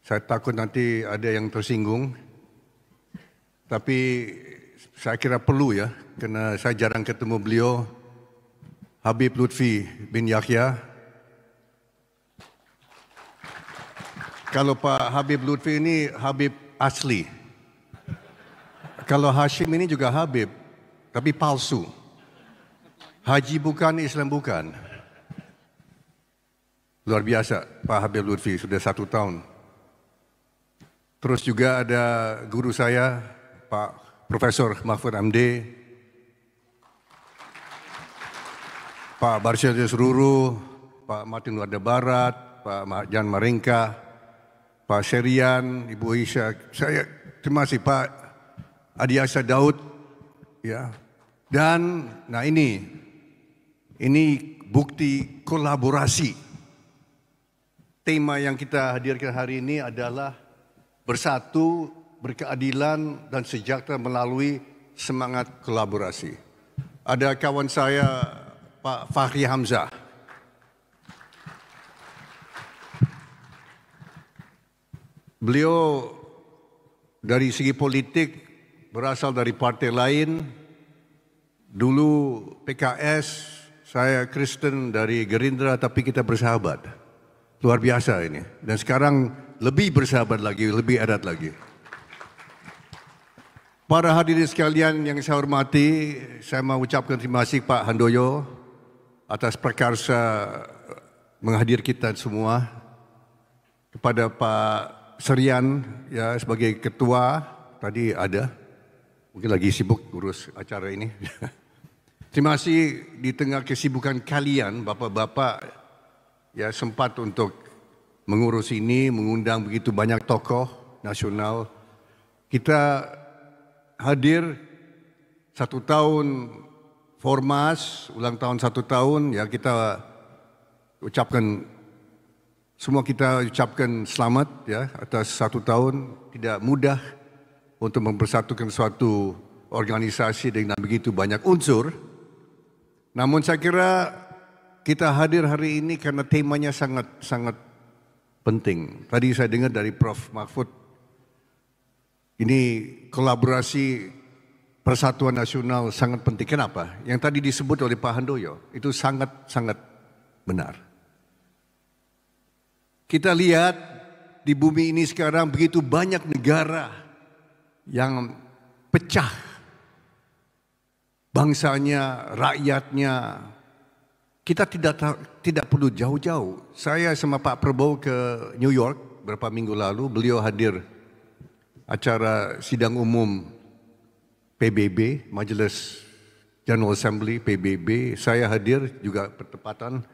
Saya takut nanti ada yang tersinggung. Tapi saya kira perlu ya, karena saya jarang ketemu beliau. Habib Lutfi bin Yahya. Kalau Pak Habib Lutfi ini Habib asli. Kalau Hashim ini juga Habib, tapi palsu. Haji bukan, Islam bukan. Luar biasa Pak Habib Lutfi, sudah 1 tahun. Terus juga ada guru saya, Pak Profesor Mahfud MD, Pak Barsyadil Seruru, Pak Martin Warda Barat, Pak Jan Maringka, Pak Serian, Ibu Isya, saya terima kasih Pak Adiasa Daud, ya. Dan nah ini bukti kolaborasi. Tema yang kita hadirkan hari ini adalah bersatu, berkeadilan dan sejahtera melalui semangat kolaborasi. Ada kawan saya Pak Fahri Hamzah. Beliau dari segi politik berasal dari partai lain. Dulu PKS, saya Kristen dari Gerindra, tapi kita bersahabat. Luar biasa ini. Dan sekarang lebih bersahabat lagi, lebih erat lagi. Para hadirin sekalian yang saya hormati, saya mau ucapkan terima kasih Pak Handoyo atas prakarsa menghadir kita semua. Kepada Pak Serian ya sebagai ketua, tadi ada, mungkin lagi sibuk urus acara ini. Terima kasih di tengah kesibukan kalian, bapak-bapak, ya sempat untuk mengurus ini, mengundang begitu banyak tokoh nasional. Kita hadir 1 tahun Formas, ulang tahun 1 tahun, ya kita ucapkan, semua kita ucapkan selamat ya atas 1 tahun. Tidak mudah untuk mempersatukan suatu organisasi dengan begitu banyak unsur. Namun saya kira kita hadir hari ini karena temanya sangat penting. Tadi saya dengar dari Prof. Mahfud, ini kolaborasi persatuan nasional sangat penting. Kenapa? Yang tadi disebut oleh Pak Handoyo itu sangat benar. Kita lihat di bumi ini sekarang begitu banyak negara yang pecah. Bangsanya, rakyatnya. Kita tidak perlu jauh-jauh. Saya sama Pak Prabowo ke New York beberapa minggu lalu. Beliau hadir acara sidang umum PBB, Majelis General Assembly PBB. Saya hadir juga bertepatan.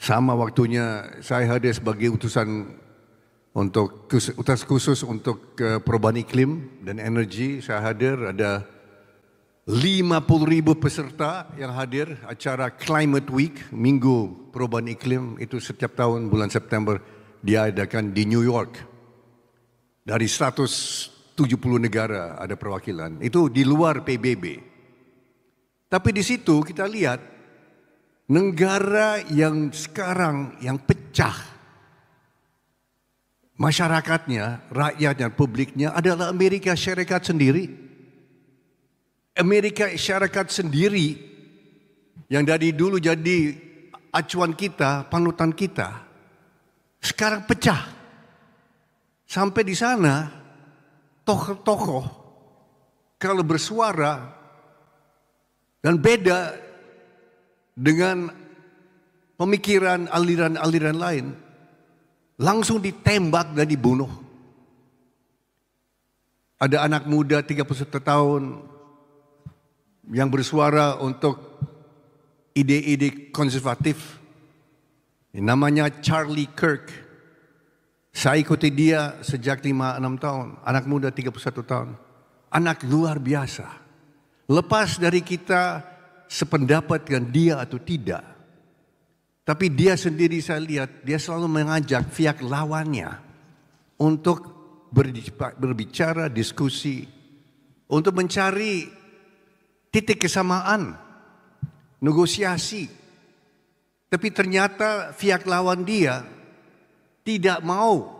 Sama waktunya saya hadir sebagai utusan khusus untuk perubahan iklim dan energi. Saya hadir, ada 50.000 peserta yang hadir acara Climate Week, Minggu Perubahan Iklim, itu setiap tahun bulan September diadakan di New York. Dari 170 negara ada perwakilan, itu di luar PBB. Tapi di situ kita lihat negara yang sekarang yang pecah, masyarakatnya, rakyatnya, publiknya adalah Amerika Syarikat sendiri. Amerika Syarikat sendiri yang dari dulu jadi acuan kita, panutan kita, sekarang pecah. Sampai di sana tokoh-tokoh kalau bersuara dan beda dengan pemikiran aliran-aliran lain, langsung ditembak dan dibunuh. Ada anak muda 31 tahun yang bersuara untuk ide-ide konservatif. Namanya Charlie Kirk. Saya ikuti dia sejak 5-6 tahun. Anak muda 31 tahun. Anak luar biasa. Lepas dari kita sependapat dengan dia atau tidak. Tapi dia sendiri saya lihat, dia selalu mengajak pihak lawannya untuk berbicara, diskusi, untuk mencari titik kesamaan, negosiasi. Tapi ternyata pihak lawan dia tidak mau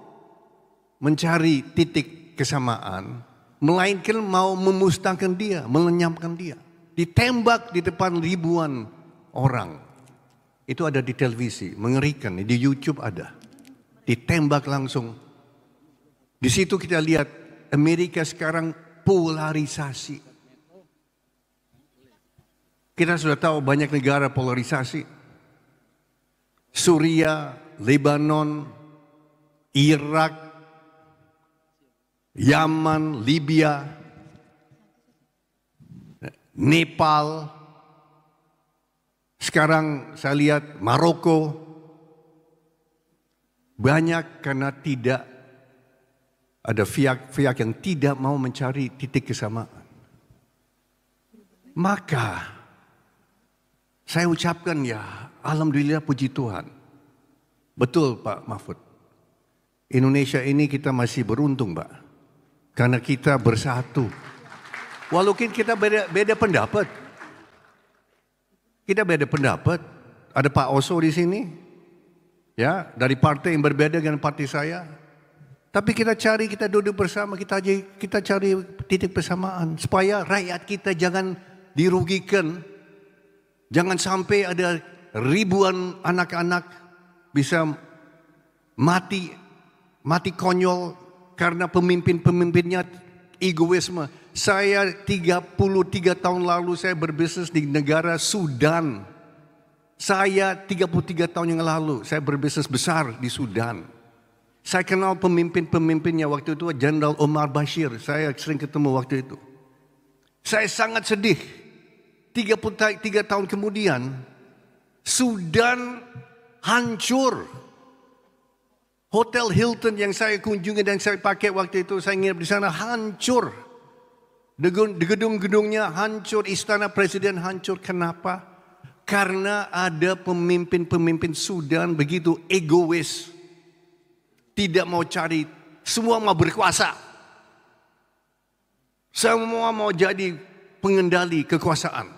mencari titik kesamaan, melainkan mau memusnahkan dia, melenyapkan dia. Ditembak di depan ribuan orang. Itu ada di televisi, mengerikan, di YouTube ada. Ditembak langsung. Di situ kita lihat Amerika sekarang polarisasi. Kita sudah tahu banyak negara polarisasi. Suria, Lebanon, Irak, Yaman, Libya, Nepal. Sekarang saya lihat Maroko. Banyak karena tidak ada pihak-pihak yang tidak mau mencari titik kesamaan. Maka saya ucapkan ya, alhamdulillah, puji Tuhan. Betul Pak Mahfud. Indonesia ini kita masih beruntung Pak. Karena kita bersatu. Walaupun kita beda pendapat. Kita beda pendapat. Ada Pak Oso di sini. Ya, dari partai yang berbeda dengan partai saya. Tapi kita duduk bersama, kita cari titik persamaan. Supaya rakyat kita jangan dirugikan. Jangan sampai ada ribuan anak-anak bisa mati konyol karena pemimpinnya egoisme. Saya 33 tahun lalu saya berbisnis di negara Sudan. Saya 33 tahun yang lalu saya berbisnis besar di Sudan. Saya kenal pemimpinnya waktu itu, Jenderal Omar Bashir. Saya sering ketemu waktu itu. Saya sangat sedih. 33 tahun kemudian, Sudan hancur. Hotel Hilton yang saya kunjungi dan saya pakai waktu itu, saya nginep di sana, hancur. Gedung-gedungnya hancur, istana presiden hancur. Kenapa? Karena ada pemimpin-pemimpin Sudan begitu egois. Tidak mau cari, semua mau berkuasa. Semua mau jadi pengendali kekuasaan.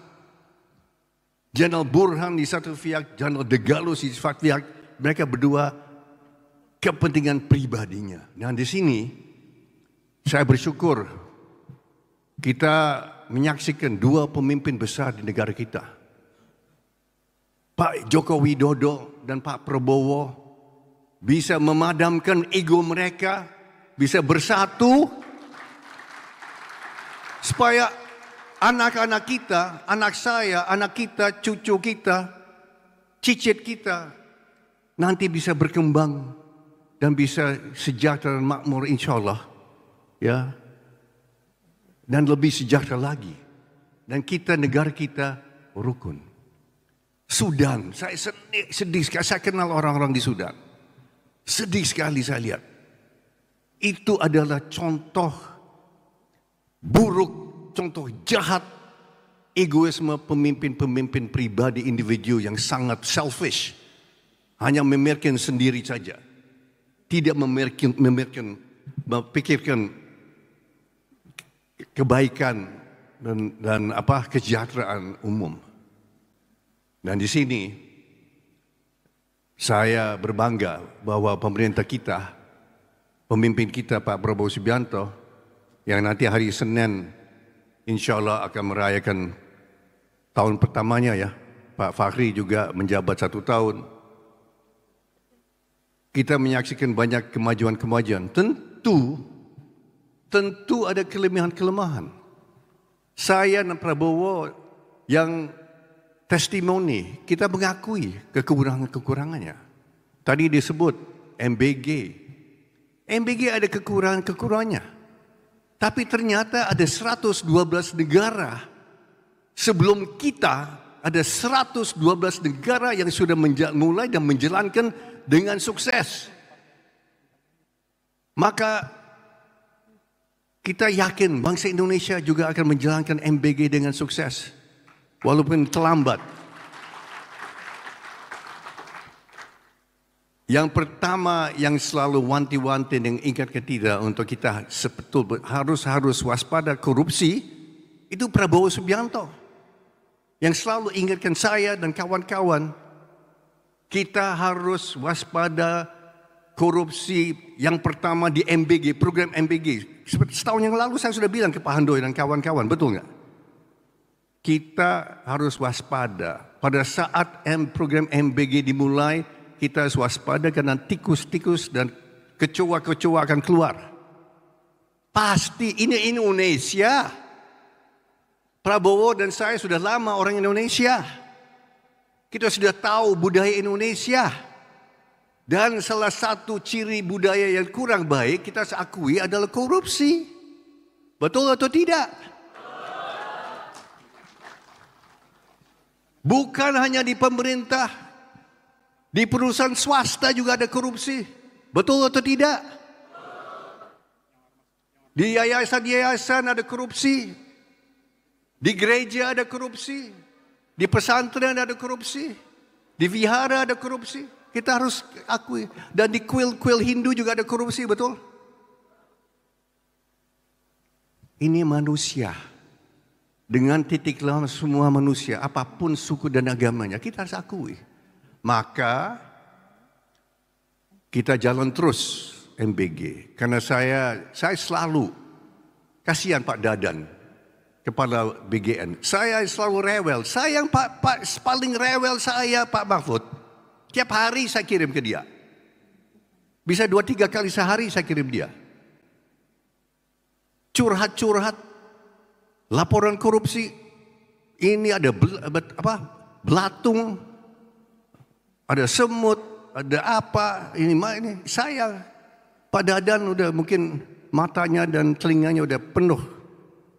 Jenderal Burhan di satu pihak, Jenderal Dagalo di satu pihak, mereka berdua kepentingan pribadinya. Dan di sini saya bersyukur kita menyaksikan dua pemimpin besar di negara kita. Pak Joko Widodo dan Pak Prabowo bisa memadamkan ego mereka, bisa bersatu supaya anak-anak kita, anak saya, anak kita, cucu kita, cicit kita nanti bisa berkembang dan bisa sejahtera dan makmur insyaAllah. Ya. Dan lebih sejahtera lagi. Dan kita, negara kita rukun. Sudan, saya sedih sekali. Saya kenal orang-orang di Sudan. Sedih sekali saya lihat. Itu adalah contoh buruk, contoh jahat egoisme pemimpin-pemimpin pribadi individu yang sangat selfish. Hanya memikirkan sendiri saja. Tidak memikirkan kebaikan dan kesejahteraan umum. Dan di sini saya berbangga bahwa pemerintah kita, pemimpin kita Pak Prabowo Subianto, yang nanti hari Senin insya Allah akan merayakan tahun pertamanya ya. Pak Fakhri juga menjabat 1 tahun. Kita menyaksikan banyak kemajuan-kemajuan. Tentu ada kelemahan-kelemahan. Saya dan Prabowo yang testimoni, kita mengakui kekurangan-kekurangannya. Tadi disebut MBG. MBG ada kekurangan-kekurangannya. Tapi ternyata ada 112 negara sebelum kita, ada 112 negara yang sudah mulai dan menjalankan dengan sukses. Maka kita yakin bangsa Indonesia juga akan menjalankan MBG dengan sukses. Walaupun terlambat. Yang pertama yang selalu wanti-wanti yang ingat kita untuk kita harus waspada korupsi, itu Prabowo Subianto. Yang selalu ingatkan saya dan kawan-kawan, kita harus waspada korupsi yang pertama di MBG, program MBG. Setahun yang lalu saya sudah bilang ke Pak Handoyo dan kawan-kawan, betul nggak? Kita harus waspada. Pada saat program MBG dimulai, kita harus waspada karena tikus-tikus dan kecoa-kecoa akan keluar. Pasti ini Indonesia. Prabowo dan saya sudah lama orang Indonesia. Kita sudah tahu budaya Indonesia. Dan salah satu ciri budaya yang kurang baik kita akui adalah korupsi. Betul atau tidak? Bukan hanya di pemerintah, di perusahaan swasta juga ada korupsi. Betul atau tidak? Di yayasan-yayasan ada korupsi. Di gereja ada korupsi. Di pesantren ada korupsi. Di vihara ada korupsi. Kita harus akui. Dan di kuil-kuil Hindu juga ada korupsi, betul? Ini manusia. Dengan titik lam semua manusia, apapun suku dan agamanya, kita harus akui. Maka kita jalan terus MBG. Karena saya selalu, kasihan Pak Dadan, kepala BGN. Saya selalu rewel. Saya yang paling rewel saya Pak Mahfud. Tiap hari saya kirim ke dia. Bisa 2-3 kali sehari saya kirim dia. Curhat-curhat. Laporan korupsi. Ini ada belatung. Ada semut. Ada apa. Ini saya. Pak Dadan udah mungkin matanya dan telinganya udah penuh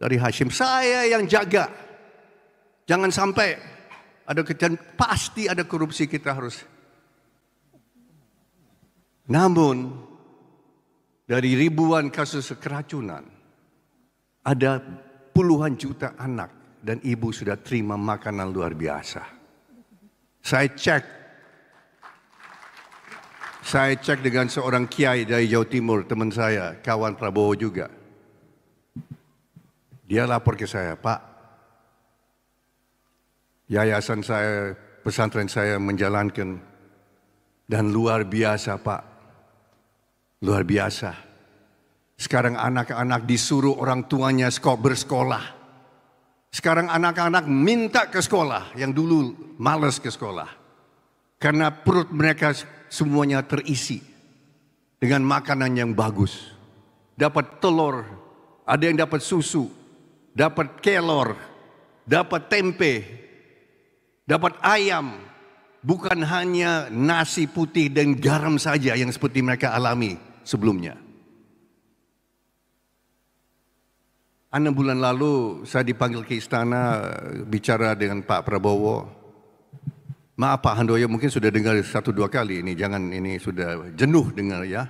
dari Hashim. Saya yang jaga. Jangan sampai ada kejadian. Pasti ada korupsi, kita harus. Namun dari ribuan kasus keracunan ada puluhan juta anak dan ibu sudah terima makanan luar biasa. Saya cek dengan seorang kiai dari Jawa Timur, teman saya, kawan Prabowo juga. Dia lapor ke saya, Pak, yayasan saya, pesantren saya menjalankan dan luar biasa, Pak. Luar biasa. Sekarang anak-anak disuruh orang tuanya bersekolah. Sekarang anak-anak minta ke sekolah yang dulu malas ke sekolah. Karena perut mereka semuanya terisi dengan makanan yang bagus. Dapat telur, ada yang dapat susu, dapat kelor, dapat tempe, dapat ayam. Bukan hanya nasi putih dan garam saja yang seperti mereka alami sebelumnya. 6 bulan lalu saya dipanggil ke istana bicara dengan Pak Prabowo. Maaf Pak Handoyo, mungkin sudah dengar 1-2 kali ini, jangan ini sudah jenuh dengar ya.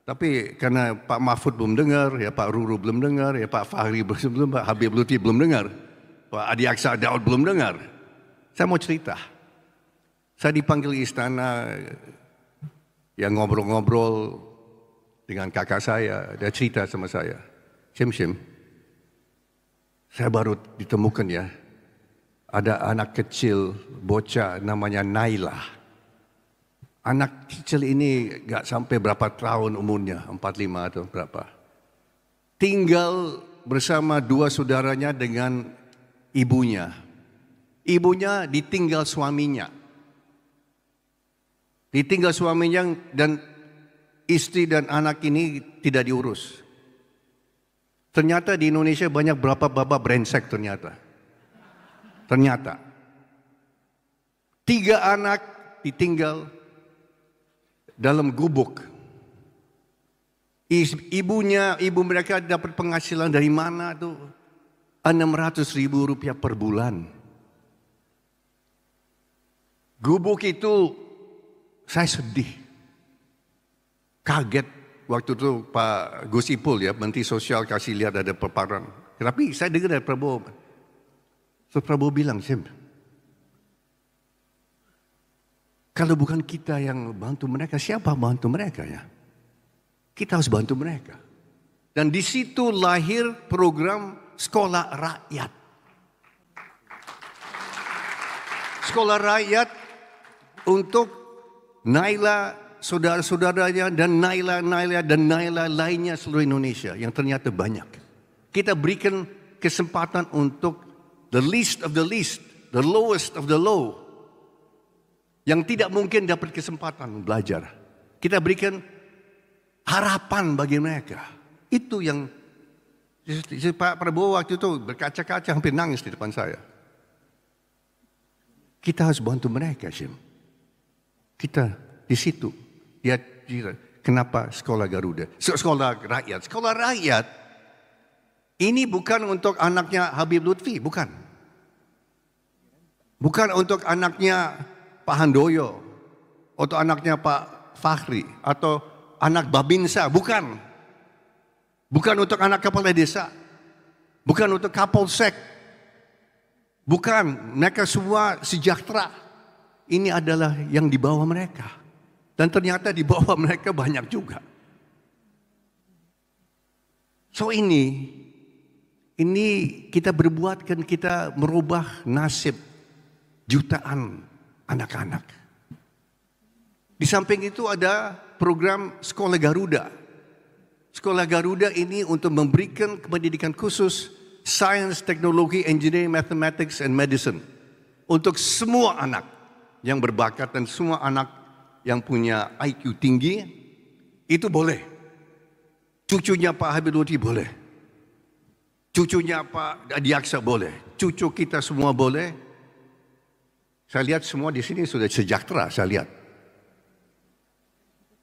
Tapi karena Pak Mahfud belum dengar, ya Pak Ruru belum dengar, ya Pak Fahri belum, Pak Habib Lutfi belum dengar, Pak Adi Aksa Daud belum dengar. Saya mau cerita. Saya dipanggil istana, yang ngobrol-ngobrol dengan kakak saya, dia cerita sama saya, Syim, saya baru ditemukan ya, ada anak kecil, bocah namanya Naila. Anak kecil ini gak sampai berapa tahun umurnya, 45 atau berapa. Tinggal bersama 2 saudaranya dengan ibunya. Ibunya ditinggal suaminya. Ditinggal suaminya dan istri dan anak ini tidak diurus. Ternyata di Indonesia banyak berapa baba brengsek ternyata. 3 anak ditinggal dalam gubuk. Ibu mereka dapat penghasilan dari mana tuh? 600.000 rupiah per bulan. Gubuk itu saya sedih. Kaget. Waktu itu Pak Gus Ipul ya, Menteri Sosial kasih lihat ada paparan. Tapi saya dengar dari Prabowo. So Prabowo bilang, Sim, kalau bukan kita yang bantu mereka, siapa bantu mereka ya? Kita harus bantu mereka. Dan di situ lahir program Sekolah Rakyat. Sekolah Rakyat untuk Naila saudara-saudaranya dan Naila lainnya seluruh Indonesia yang ternyata banyak. Kita berikan kesempatan untuk the least of the least, the lowest of the low, yang tidak mungkin dapat kesempatan belajar. Kita berikan harapan bagi mereka. Itu yang Pak Prabowo waktu itu berkaca-kaca hampir nangis di depan saya. Kita harus bantu mereka, Syim. Kita di situ. Ya, kenapa sekolah Garuda? Sekolah rakyat. Sekolah rakyat ini bukan untuk anaknya Habib Lutfi, bukan. Bukan untuk anaknya Pak Handoyo, atau anaknya Pak Fakhri, atau anak Babinsa, bukan. Bukan untuk anak kepala desa, bukan untuk Kapolsek, bukan. Mereka semua sejahtera. Ini adalah yang di bawah mereka. Dan ternyata di bawah mereka banyak juga. So ini kita berbuat kan, kita merubah nasib jutaan anak-anak. Di samping itu ada program Sekolah Garuda. Sekolah Garuda ini untuk memberikan pendidikan khusus Science, Teknologi, Engineering, Mathematics, and Medicine untuk semua anak yang berbakat dan semua anak yang punya IQ tinggi. Itu boleh. Cucunya Pak Habib Lutfi boleh. Cucunya Pak Adiaksa boleh. Cucu kita semua boleh. Saya lihat semua di sini sudah sejahtera, saya lihat.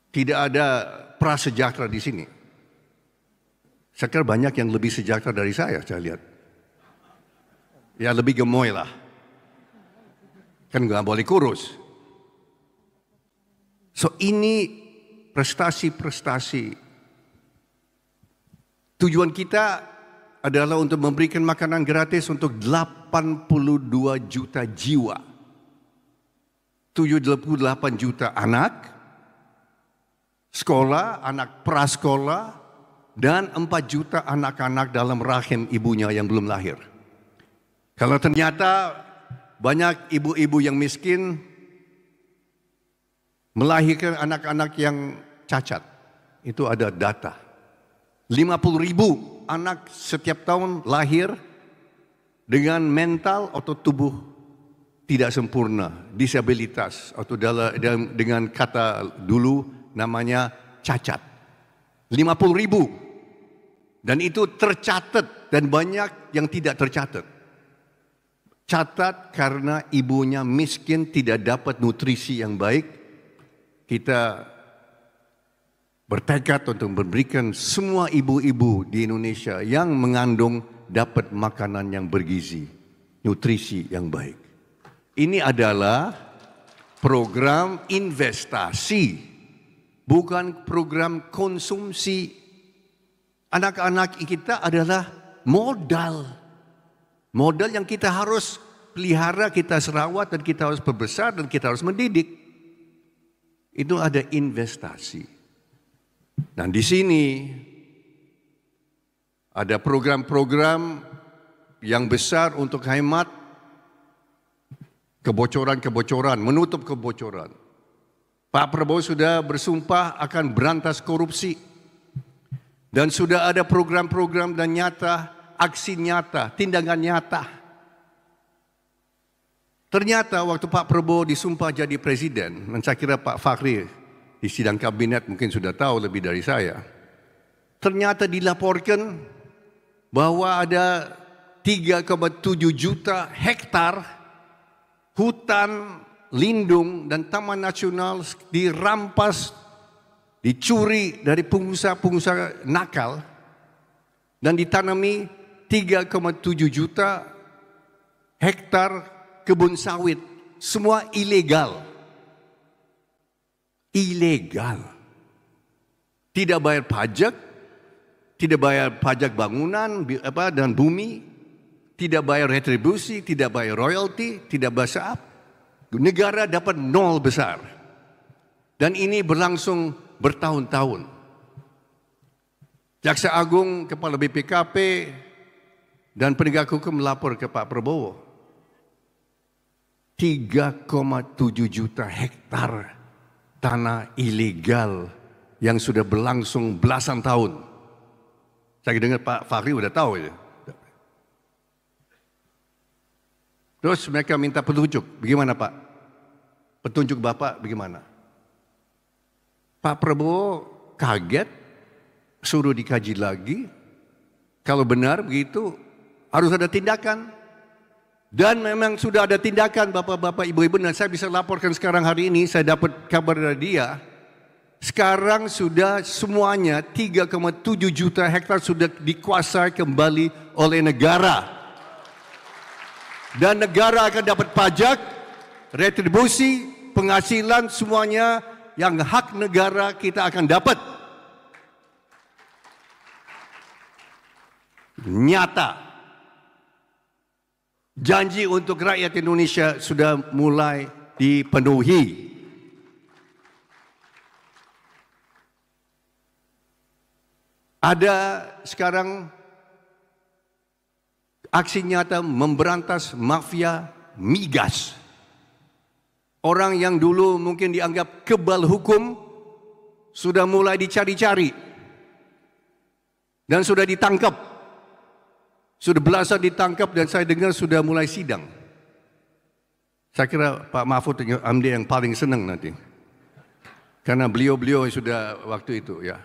Tidak ada prasejahtera di sini. Saya kira banyak yang lebih sejahtera dari saya lihat. Ya lebih gemoy lah. Kan nggak boleh kurus. So ini prestasi-prestasi. Tujuan kita adalah untuk memberikan makanan gratis untuk 82 juta jiwa. 78 juta anak, sekolah, anak prasekolah, dan 4 juta anak-anak dalam rahim ibunya yang belum lahir. Kalau ternyata banyak ibu-ibu yang miskin melahirkan anak-anak yang cacat, itu ada data. 50.000 anak setiap tahun lahir dengan mental atau tubuh tidak sempurna, disabilitas, atau dengan kata dulu namanya cacat. 50.000. Dan itu tercatat dan banyak yang tidak tercatat. Catat karena ibunya miskin, tidak dapat nutrisi yang baik. Kita bertekad untuk memberikan semua ibu-ibu di Indonesia yang mengandung dapat makanan yang bergizi, nutrisi yang baik. Ini adalah program investasi, bukan program konsumsi. Anak-anak kita adalah modal. Modal yang kita harus pelihara, kita rawat, dan kita harus perbesar, dan kita harus mendidik. Itu ada investasi. Dan di sini ada program-program yang besar untuk hemat kebocoran-kebocoran, menutup kebocoran. Pak Prabowo sudah bersumpah akan berantas korupsi. Dan sudah ada program-program dan nyata, aksi nyata, tindakan nyata. Ternyata waktu Pak Prabowo disumpah jadi presiden, dan saya kira Pak Fakhri di sidang kabinet mungkin sudah tahu lebih dari saya. Ternyata dilaporkan bahwa ada 3,7 juta hektar hutan lindung dan taman nasional dirampas, dicuri dari pengusaha-pengusaha nakal, dan ditanami 3,7 juta hektar kebun sawit. Semua ilegal. Ilegal. Tidak bayar pajak, tidak bayar pajak bangunan dan bumi, tidak bayar retribusi, tidak bayar royalti, tidak bayar. Negara dapat nol besar. Dan ini berlangsung bertahun-tahun. Jaksa Agung, Kepala BPKP, dan penegak hukum melapor ke Pak Prabowo. 3,7 juta hektar tanah ilegal yang sudah berlangsung belasan tahun. Saya dengar Pak Fahri udah tahu ya. Terus mereka minta petunjuk, bagaimana Pak? Petunjuk Bapak bagaimana? Pak Prabowo kaget, suruh dikaji lagi. Kalau benar begitu, harus ada tindakan. Dan memang sudah ada tindakan Bapak-bapak, Ibu-ibu. Dan saya bisa laporkan sekarang hari ini, saya dapat kabar dari dia. Sekarang sudah semuanya 3,7 juta hektar sudah dikuasai kembali oleh negara. Dan negara akan dapat pajak, retribusi, penghasilan, semuanya yang hak negara kita akan dapat. Nyata. Janji untuk rakyat Indonesia sudah mulai dipenuhi. Ada sekarang aksi nyata memberantas mafia migas. Orang yang dulu mungkin dianggap kebal hukum sudah mulai dicari-cari dan sudah ditangkap. Sudah belasan ditangkap dan saya dengar sudah mulai sidang. Saya kira Pak Mahfud MD yang paling senang nanti. Karena beliau-beliau sudah waktu itu ya.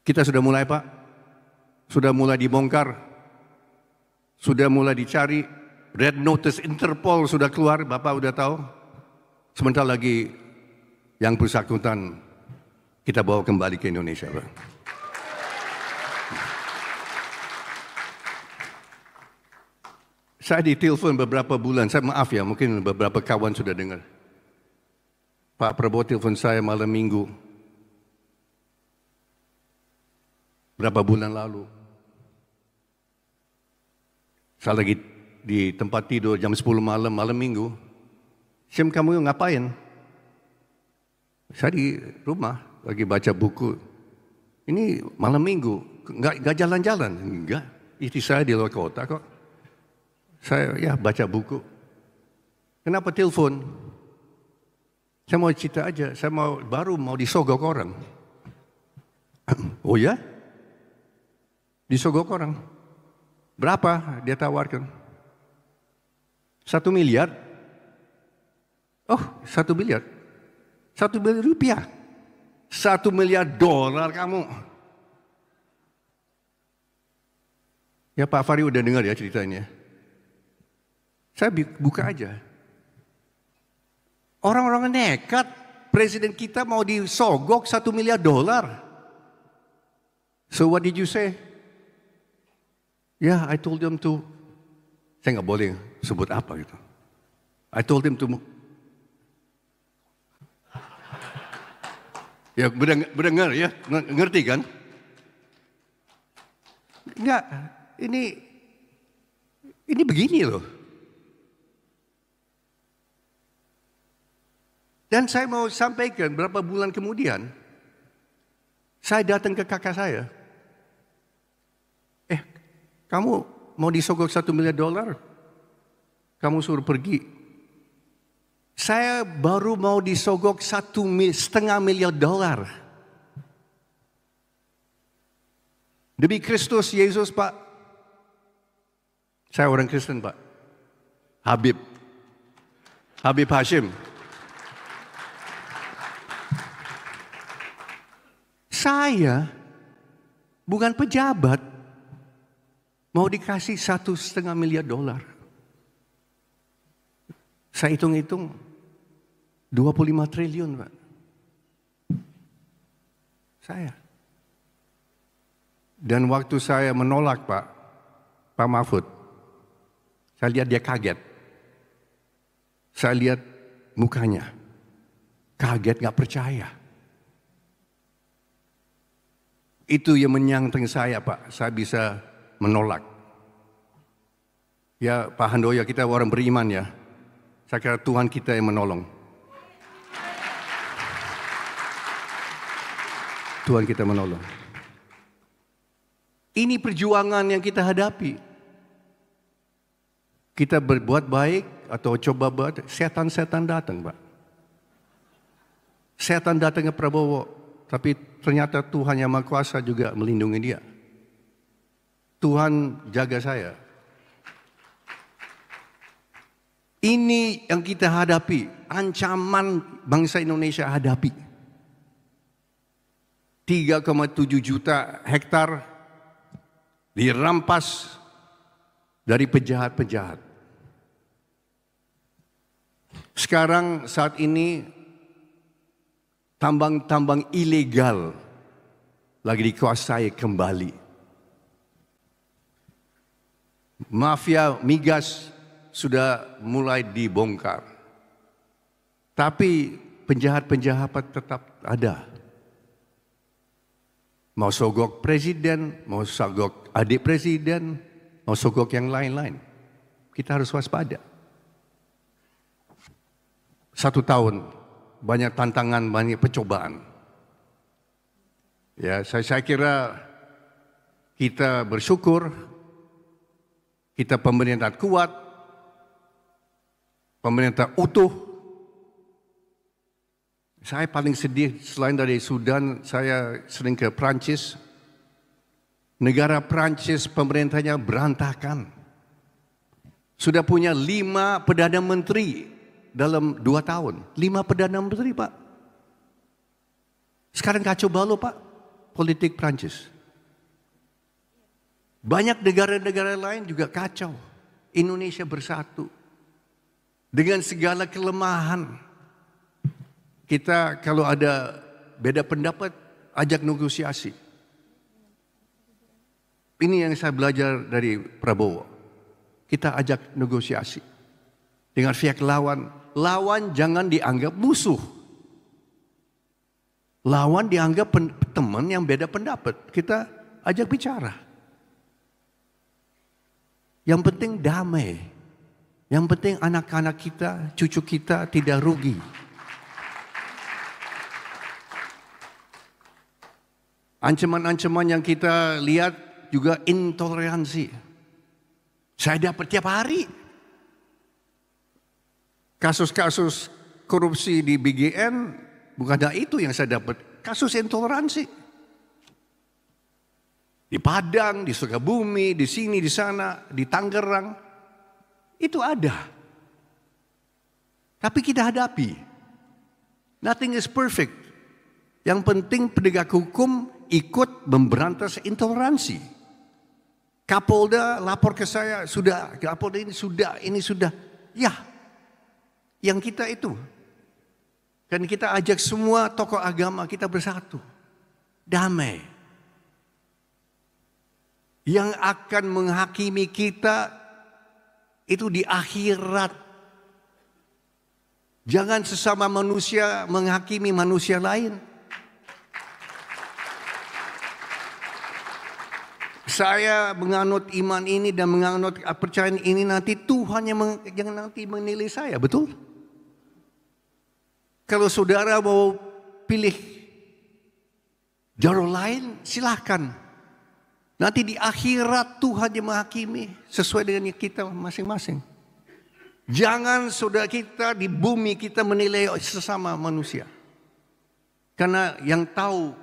Kita sudah mulai Pak. Sudah mulai dibongkar. Sudah mulai dicari. Red Notice Interpol sudah keluar, Bapak sudah tahu. Sebentar lagi yang bersangkutan kita bawa kembali ke Indonesia Pak. Saya ditelepon beberapa bulan, saya maaf ya, mungkin beberapa kawan sudah dengar. Pak Prabowo telepon saya malam minggu. Berapa bulan lalu. Saya lagi di tempat tidur jam 10 malam minggu. Syam, kamu ngapain? Saya di rumah, lagi baca buku. Ini malam minggu, enggak jalan-jalan. Enggak, istri saya di luar kota kok. Saya ya baca buku. Kenapa telepon? Saya mau cerita aja, saya baru mau disogok orang. Oh ya? Disogok orang. Berapa dia tawarkan? 1 miliar. Oh, 1 miliar. 1 miliar rupiah. 1 miliar dolar kamu. Ya Pak Fahri udah dengar ya ceritanya. Saya buka aja. Orang-orang nekat, presiden kita mau disogok 1 miliar dolar. So what did you say? Yeah, I told them to. Saya nggak boleh sebut apa gitu. I told them to. Ya berdengar ya, ngerti kan? Enggak, ini begini loh. Dan saya mau sampaikan berapa bulan kemudian, saya datang ke kakak saya. Kamu mau disogok 1 miliar dolar? Kamu suruh pergi. Saya baru mau disogok 1,5 miliar dolar. Demi Kristus Yesus Pak. Saya orang Kristen Pak. Habib Hashim. Saya bukan pejabat, mau dikasih 1,5 miliar dolar. Saya hitung-hitung 25 triliun Pak. Saya. Dan waktu saya menolak Pak Mahfud, saya lihat dia kaget. Saya lihat mukanya, kaget gak percaya. Itu yang menyangkring saya Pak, saya bisa menolak. Ya Pak Handoyo, kita orang beriman ya. Saya kira Tuhan kita yang menolong. Tuhan kita menolong. Ini perjuangan yang kita hadapi. Kita berbuat baik atau coba buat, setan-setan datang Pak. Setan datang ke Prabowo, tapi ternyata Tuhan Yang Maha Kuasa juga melindungi dia. Tuhan jaga saya. Ini yang kita hadapi, ancaman bangsa Indonesia hadapi. 3,7 juta hektar dirampas dari penjahat-penjahat. Sekarang saat ini tambang-tambang ilegal lagi dikuasai kembali. Mafia migas sudah mulai dibongkar. Tapi penjahat-penjahat tetap ada. Mau sogok presiden, mau sogok adik presiden, mau sogok yang lain-lain. Kita harus waspada. 1 tahun, banyak tantangan, banyak percobaan. Ya, saya kira kita bersyukur, kita pemerintah kuat, pemerintah utuh. Saya paling sedih selain dari Sudan, saya sering ke Prancis. Negara Prancis pemerintahnya berantakan. Sudah punya 5 Perdana Menteri dalam 2 tahun. 5 Perdana Menteri, Pak. Sekarang kacau balau, Pak, politik Prancis. Banyak negara-negara lain juga kacau. Indonesia bersatu. Dengan segala kelemahan. Kita kalau ada beda pendapat, ajak negosiasi. Ini yang saya belajar dari Prabowo. Kita ajak negosiasi. Dengan pihak lawan. Lawan jangan dianggap musuh. Lawan dianggap teman yang beda pendapat. Kita ajak bicara. Yang penting damai. Yang penting anak-anak kita, cucu kita tidak rugi. Ancaman-ancaman yang kita lihat juga intoleransi. Saya dapat tiap hari. Kasus-kasus korupsi di BGN, bukan ada itu yang saya dapat. Kasus intoleransi. Di Padang, di Sukabumi, di sini, di sana, di Tangerang. Itu ada. Tapi kita hadapi. Nothing is perfect. Yang penting penegak hukum ikut memberantas intoleransi. Kapolda lapor ke saya, sudah, Kapolda ini sudah. Ya, yang kita itu. Dan kita ajak semua tokoh agama kita bersatu. Damai. Yang akan menghakimi kita itu di akhirat. Jangan sesama manusia menghakimi manusia lain. Saya menganut iman ini dan menganut kepercayaan ini, nanti Tuhan yang nanti menilai saya, betul? Kalau saudara mau pilih jalur lain, silahkan. Nanti di akhirat Tuhan yang menghakimi sesuai dengan kita masing-masing. Jangan saudara kita di bumi kita menilai sesama manusia. Karena yang tahu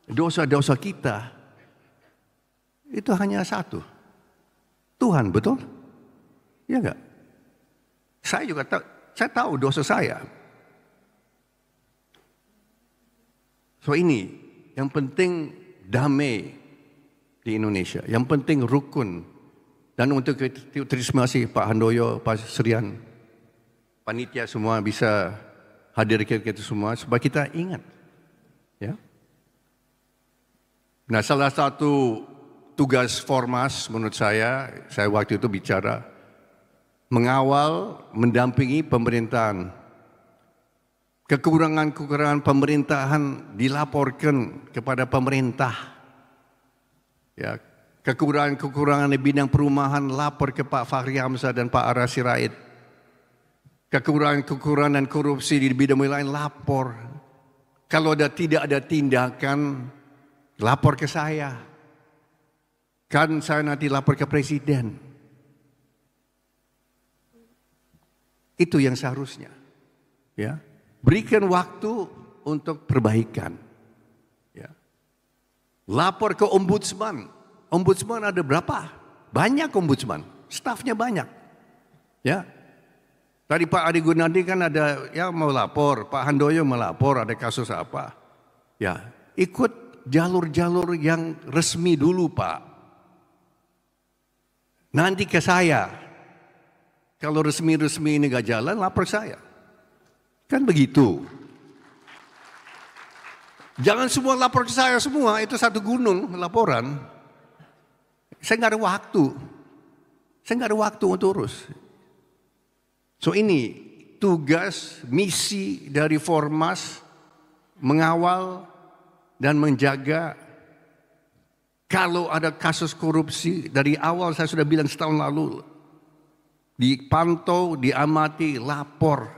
dosa-dosa kita itu hanya satu. Tuhan, betul? Iya enggak? Saya juga tahu, saya tahu dosa saya. So ini, yang penting damai di Indonesia. Yang penting rukun. Dan untuk terima kasih Pak Handoyo, Pak Serian, panitia semua bisa hadir kita semua supaya kita ingat. Ya. Nah, salah satu tugas Formas menurut saya waktu itu bicara mengawal, mendampingi pemerintahan. Kekurangan-kekurangan pemerintahan dilaporkan kepada pemerintah. Ya, kekurangan-kekurangan di bidang perumahan lapor ke Pak Fahri Hamzah dan Pak Ara Sirait. Kekurangan-kekurangan korupsi di bidang lain lapor. Kalau tidak ada tindakan, lapor ke saya. Kan saya nanti lapor ke presiden. Itu yang seharusnya. Ya. Berikan waktu untuk perbaikan. Ya. Lapor ke ombudsman. Ombudsman ada berapa? Banyak ombudsman, stafnya banyak. Ya. Tadi Pak Adi Gunadi kan ada yang mau lapor, Pak Handoyo melapor ada kasus apa. Ya, ikut jalur-jalur yang resmi dulu Pak. Nanti ke saya. Kalau resmi-resmi ini gak jalan, lapor saya. Kan begitu. Jangan semua lapor ke saya semua, itu satu gunung laporan. Saya nggak ada waktu. Saya nggak ada waktu untuk urus. So ini tugas, misi dari Formas mengawal dan menjaga kalau ada kasus korupsi dari awal saya sudah bilang setahun lalu. Dipantau, diamati, lapor.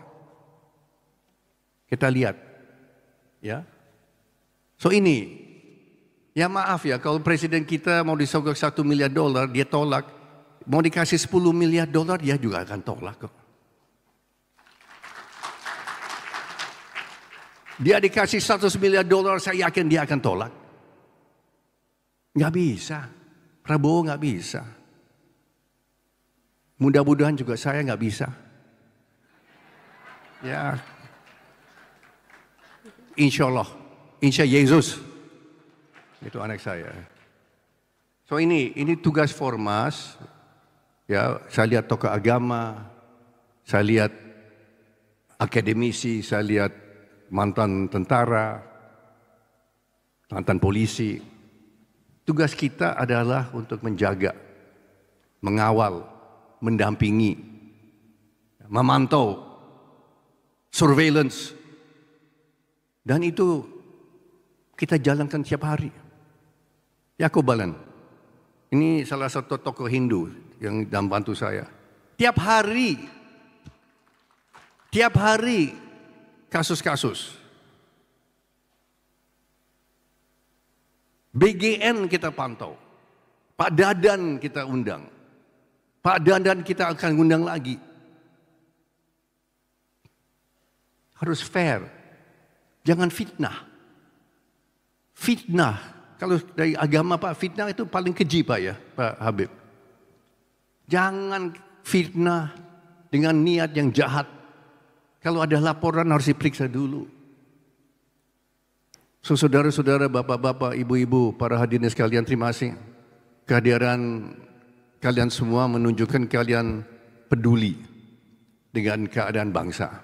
Kita lihat. Ya. So ini. Ya maaf ya, kalau presiden kita mau disogok $1 miliar, dia tolak. Mau dikasih $10 miliar, dia juga akan tolak kok. Dia dikasih $100 miliar, saya yakin dia akan tolak. Nggak bisa. Prabowo nggak bisa. Mudah-mudahan juga saya nggak bisa. Ya, insya Allah, insya Yesus. Itu anak saya. So ini tugas Formas. Ya, saya lihat tokoh agama, saya lihat akademisi, saya lihat mantan tentara, mantan polisi. Tugas kita adalah untuk menjaga, mengawal, mendampingi, memantau, surveillance. Dan itu kita jalankan tiap hari. Yaakob Balan, ini salah satu tokoh Hindu yang membantu saya. Tiap hari kasus-kasus. BGN kita pantau, Pak Dadan kita undang, Pak Dadan kita akan undang lagi. Harus fair, jangan fitnah. Fitnah. Kalau dari agama Pak, fitnah itu paling keji Pak ya, Pak Habib. Jangan fitnah dengan niat yang jahat. Kalau ada laporan harus diperiksa dulu. So, saudara-saudara, bapak-bapak, ibu-ibu, para hadirin sekalian, terima kasih. Kehadiran kalian semua menunjukkan kalian peduli dengan keadaan bangsa.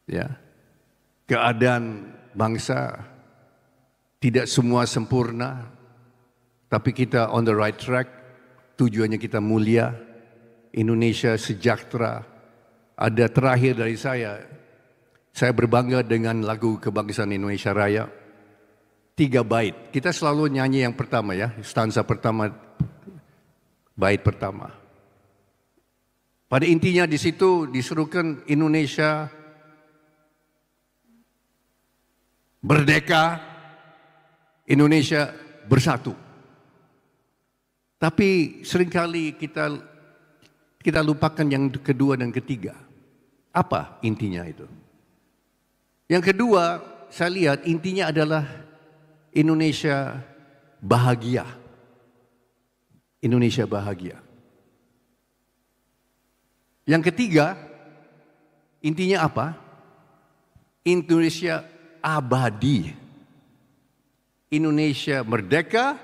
Ya, keadaan bangsa tidak semua sempurna, tapi kita on the right track. Tujuannya kita mulia, Indonesia sejahtera. Ada terakhir dari saya berbangga dengan lagu kebangsaan Indonesia Raya. 3 bait. Kita selalu nyanyi yang pertama ya, stanza pertama, bait pertama. Pada intinya di situ diserukan Indonesia merdeka, Indonesia bersatu. Tapi seringkali kita lupakan yang kedua dan ketiga. Apa intinya itu? Yang kedua, saya lihat intinya adalah Indonesia bahagia. Indonesia bahagia. Yang ketiga, intinya apa? Indonesia abadi. Indonesia merdeka,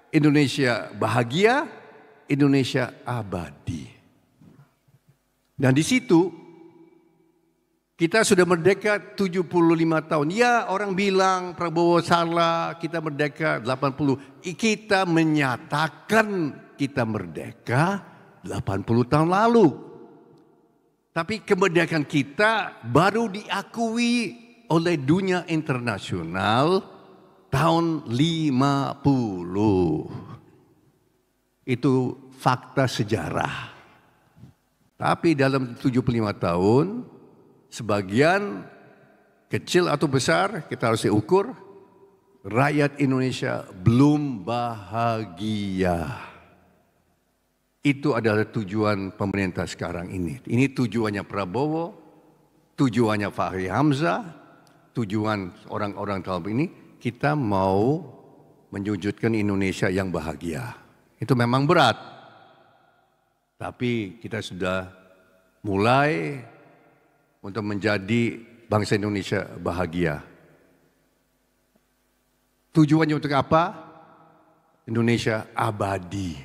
Indonesia bahagia, Indonesia abadi. Dan di situ kita sudah merdeka 75 tahun. Ya, orang bilang Prabowo salah, kita merdeka 80. Kita menyatakan kita merdeka 80 tahun lalu. Tapi kemerdekaan kita baru diakui oleh dunia internasional tahun 50. Itu fakta sejarah. Tapi dalam 75 tahun, sebagian kecil atau besar, kita harus diukur, rakyat Indonesia belum bahagia. Itu adalah tujuan pemerintah sekarang ini. Ini tujuannya Prabowo, tujuannya Fahri Hamzah, tujuan orang-orang dalam ini, kita mau menwujudkan Indonesia yang bahagia. Itu memang berat, tapi kita sudah mulai untuk menjadi bangsa Indonesia bahagia. Tujuannya untuk apa? Indonesia abadi.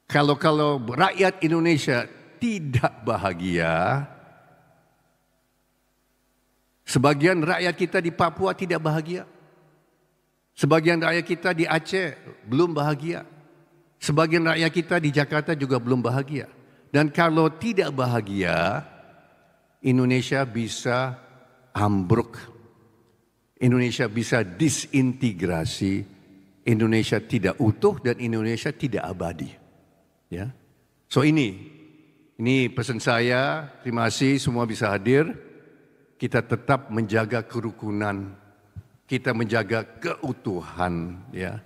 Kalau rakyat Indonesia tidak bahagia, sebagian rakyat kita di Papua tidak bahagia, sebagian rakyat kita di Aceh belum bahagia, sebagian rakyat kita di Jakarta juga belum bahagia. Dan kalau tidak bahagia, Indonesia bisa ambruk, Indonesia bisa disintegrasi, Indonesia tidak utuh dan Indonesia tidak abadi. Ya, so ini pesan saya. Terima kasih semua bisa hadir. Kita tetap menjaga kerukunan, kita menjaga keutuhan. Ya,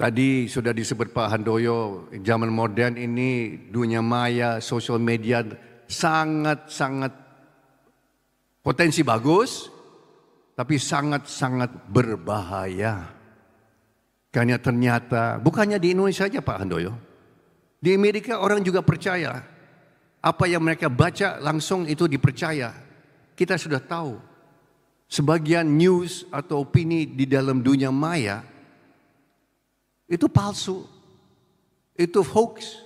tadi sudah disebut Pak Handoyo, zaman modern ini dunia maya, sosial media sangat potensi bagus, tapi sangat berbahaya. Karena ternyata bukannya di Indonesia saja Pak Handoyo, di Amerika orang juga percaya. Apa yang mereka baca langsung itu dipercaya. Kita sudah tahu sebagian news atau opini di dalam dunia maya itu palsu, itu hoax,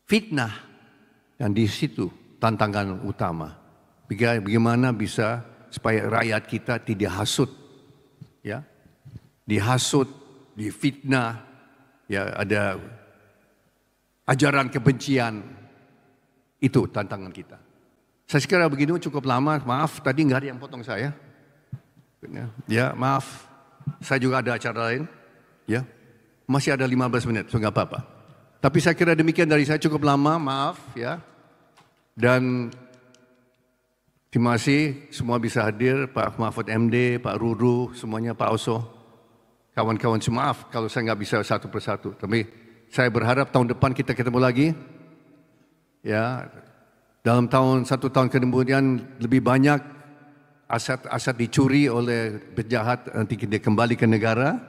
fitnah. Dan di situ tantangan utama. Bagaimana bisa supaya rakyat kita tidak hasut, ya, dihasut, difitnah, ya, ada ajaran kebencian. Itu tantangan kita. Saya sekira begini cukup lama, maaf tadi nggak ada yang potong saya. Ya, maaf. Saya juga ada acara lain. Ya, masih ada 15 menit, so nggak apa-apa. Tapi saya kira demikian dari saya, cukup lama, maaf ya. Dan terima kasih semua bisa hadir, Pak Mahfud MD, Pak Ruru, semuanya, Pak Oso, kawan-kawan semua. Maaf kalau saya nggak bisa satu persatu. Tapi saya berharap tahun depan kita ketemu lagi. Ya, dalam satu tahun kemudian lebih banyak aset-aset dicuri oleh penjahat, nanti kita kembali ke negara.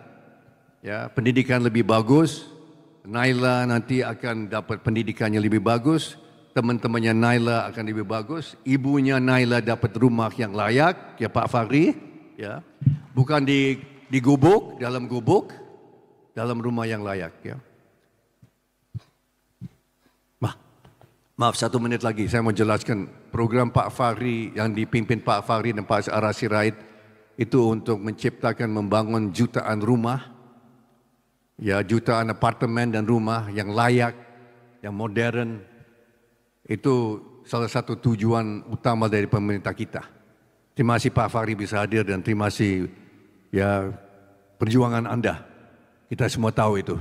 Ya, pendidikan lebih bagus. Naila nanti akan dapat pendidikannya lebih bagus. Teman-temannya Naila akan lebih bagus. Ibunya Naila dapat rumah yang layak, ya Pak Fahri. Ya, bukan di gubuk, dalam rumah yang layak. Ya. Maaf, 1 menit lagi saya mau jelaskan program Pak Fahri yang dipimpin Pak Fahri dan Pak Ara Sirait itu untuk menciptakan, membangun jutaan rumah, ya, jutaan apartemen dan rumah yang layak, yang modern. Itu salah satu tujuan utama dari pemerintah kita. Terima kasih Pak Fahri bisa hadir dan terima kasih ya perjuangan Anda. Kita semua tahu itu.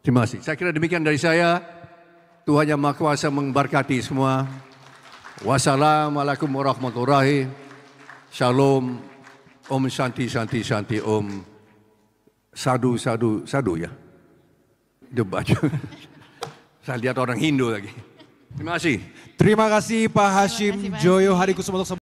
Terima kasih. Saya kira demikian dari saya. Tuhan Yang Maha Kuasa memberkati semua. Wassalamualaikum warahmatullahi. Shalom. Om Shanti Shanti Shanti Om. Sadu ya. Itu baju. Saya lihat orang Hindu lagi. Terima kasih. Terima kasih Pak Hashim Joyo Hadikusumo.